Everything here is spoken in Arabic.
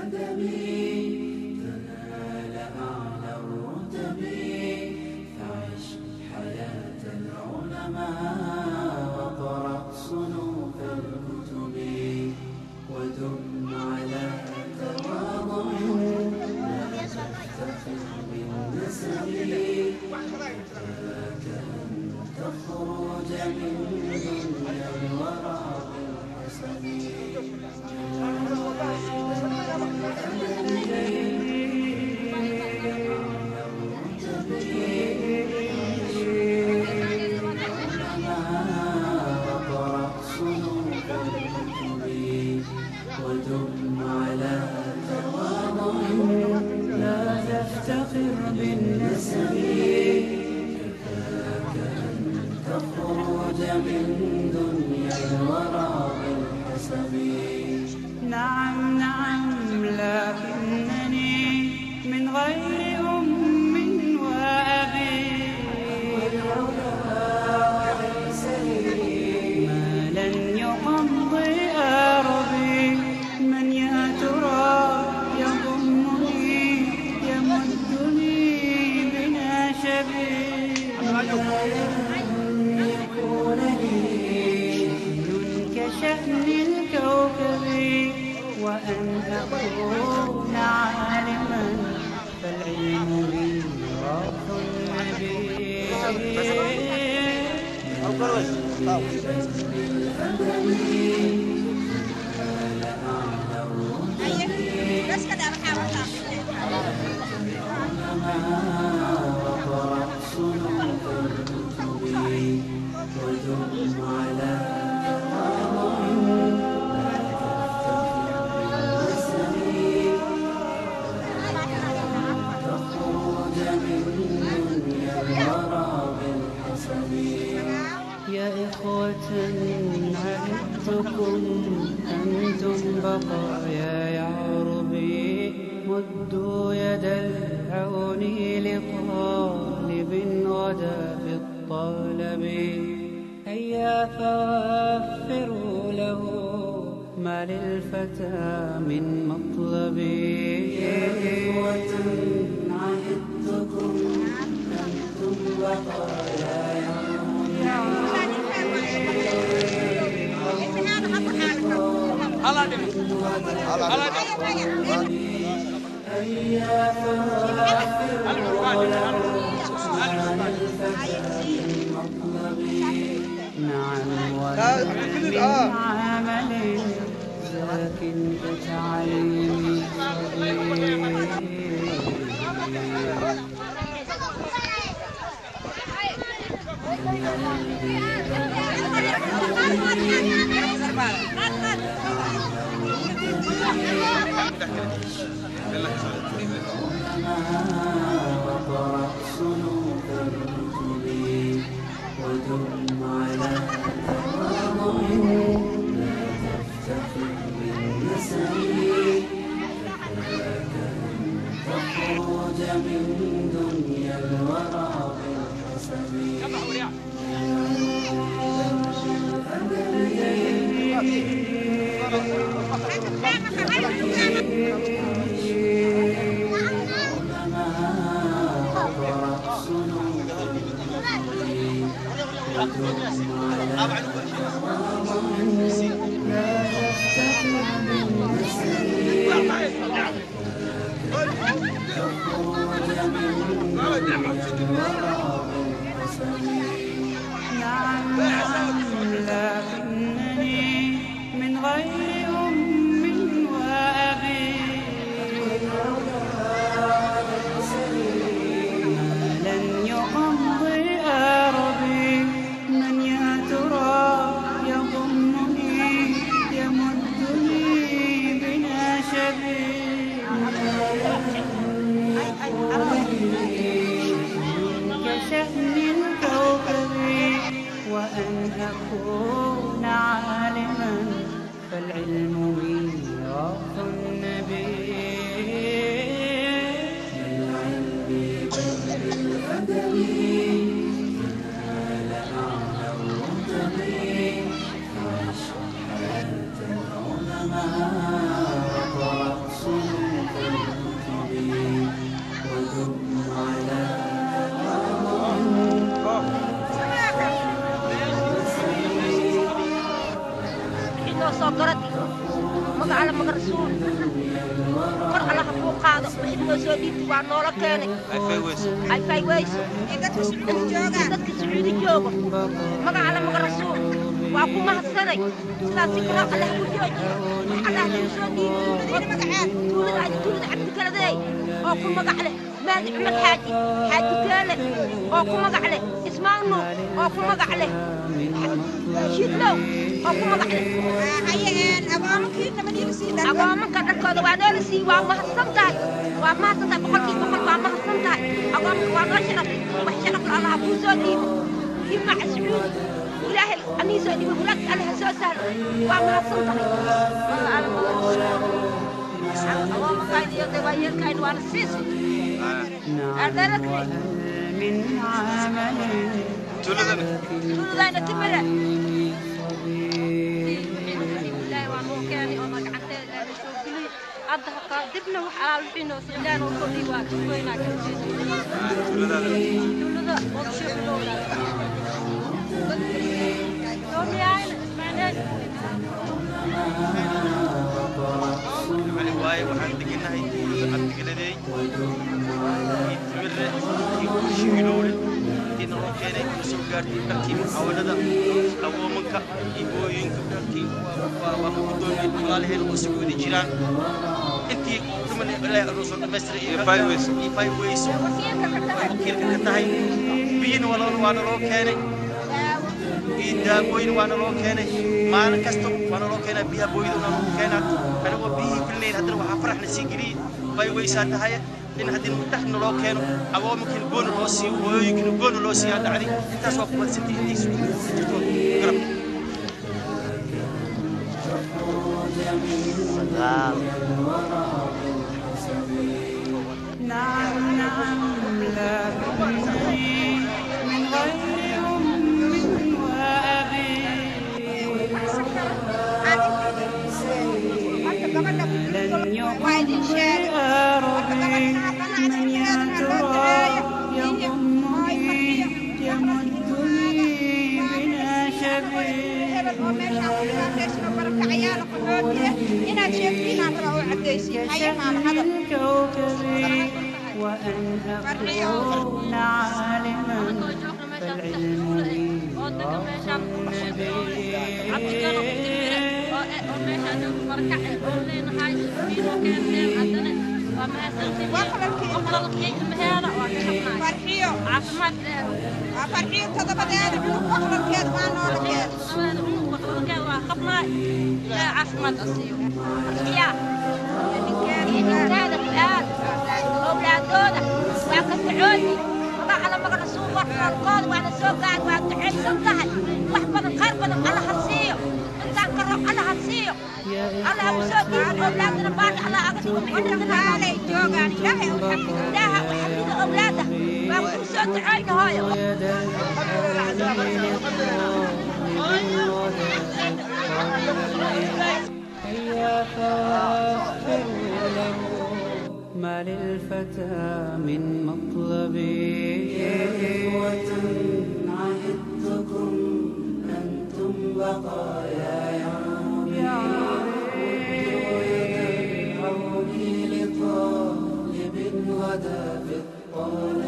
الأدب تنال أعلى الرتب، فعش حياة العلماء وقرأ صنوف الكتب، ودم على تواضع لا تفتخر بالنسب، كفاك أن تخرج من دنيا الورى بالحسب. وقرأ صنوف الكتب، ودم على تواضع لا تفتخر بالنسب، كفاك أن تخرج من دنيا الورى بالحسب. نعم نعم لكنني من غير أم وأبي، ما لن يقضي أربي، من يا ترى يضمني يمدني بناشبي، يكون لي كشأن الكوكب، وأن أكون عالما فالعلم ميراث النبي. وقرأ صنوف الكتب، ودم على تواضع لا تفتخر بالنسب، تخرج من دنيا الورى بالحسب. يا إخوة عهدتكم أنتم بقايا يعربي، مدوا يد العون لطالب غدا في الطلب، هيا فوفروا له ما للفتى من مطلب. يا إخوة عهدتكم أنتم بقايا هيا فوفروا له ما للفتى من مطلب. نعم ومن عمل لكن كتعليم وقرأ صنوف الكتب، ودم على تواضع لا تفتخر بالنسب، كفاك أن تخرج من دنيا الورى بالحسب. وقرأ صنوف الكتب، ودم على تواضع لا تفتخر بالنسب، تخرج من دنيا الورى بالحسب. نعم نعم لكنني من غير أم وأبي، ما لن يقضي أربي، من noo soo garadii magaca alla maga rasuul kor alla ha kuu qaado wixii noo soo dhiibtay waa noola keenay ay fay weyso dadka sacuudi jooga magaca alla maga rasuul waa ku mahadsanay sidaas si karo alla ha ku joojiyo wax alla ha nagu soo dhiibay tuulada cabdikaladeey oo ku magac leh maadi cumar xaaji keele oo ku magac leh ismaan nuur oo ku magac leh shiidlow oo ku magac leh agoomanka dharkooda waa noola sii waa mahadsan tahay boqolkiiba boqol waa mahadsan tahay agoomanka waa noo sharaf wax sharafla alla ha kuu soo dhiibay himaca sacuudi ilaahay anii soo dhiibay walaad alla ha soo sahlo waa mahadsan tahay agoomankayn iyo dawaayelkayn waana siisi من عمل تولدنا تمرة لا ومكاني أنا قعدت أشوف لي أضحك دبنا وحال فينا وسودان وكل وقت وين تولد وشوف لولا تومي عين اسمعني علي واي وحن دقينا هي عبد الجلدي يتمر يشيلون إن الله كان يسوع قارتي بكي محاولة أو منك يبوين كبرتي ومقدون الله الوسعود جيران أنتي ثمن لا الرسول مصر يفاي ويسو كير كتاهي بين ولا وانا لو كان إذا بوين وانا لو كان ما أنا كستم وانا لو كان بيها بوين وانا لو كان أنا وبيه كل ليل هذا وحفرح نسيجري باي ويسات هاي إن هذين متحن لو كانوا أو ممكن يكون روسي ويمكن يكون روسي هذا علي أنت سوف تسنتي إنتي نعم لكنني من غير أم وأبي لن يقبل أرضي من يا ترى يضمني يمدني بلا شبيه كشهر الكوكب وأن أكون عالما فالعلم لي على مقر السوق والقاضي وأنا سوق قاعد وأتعب سنتهي وأحفظ الخير بدل الله هتصير أنت أنكر الله هتصير الله وسوق أولادنا بعد الله أقدر وحنا على الجوع يعني لا وحبيب أولاده وأقول سوق عين هاي هيا فاغفروا له ما للفتى من مطلبي إخوة عهدتكم أنتم بقايا يعربي حولي لطالب غدا في الطالب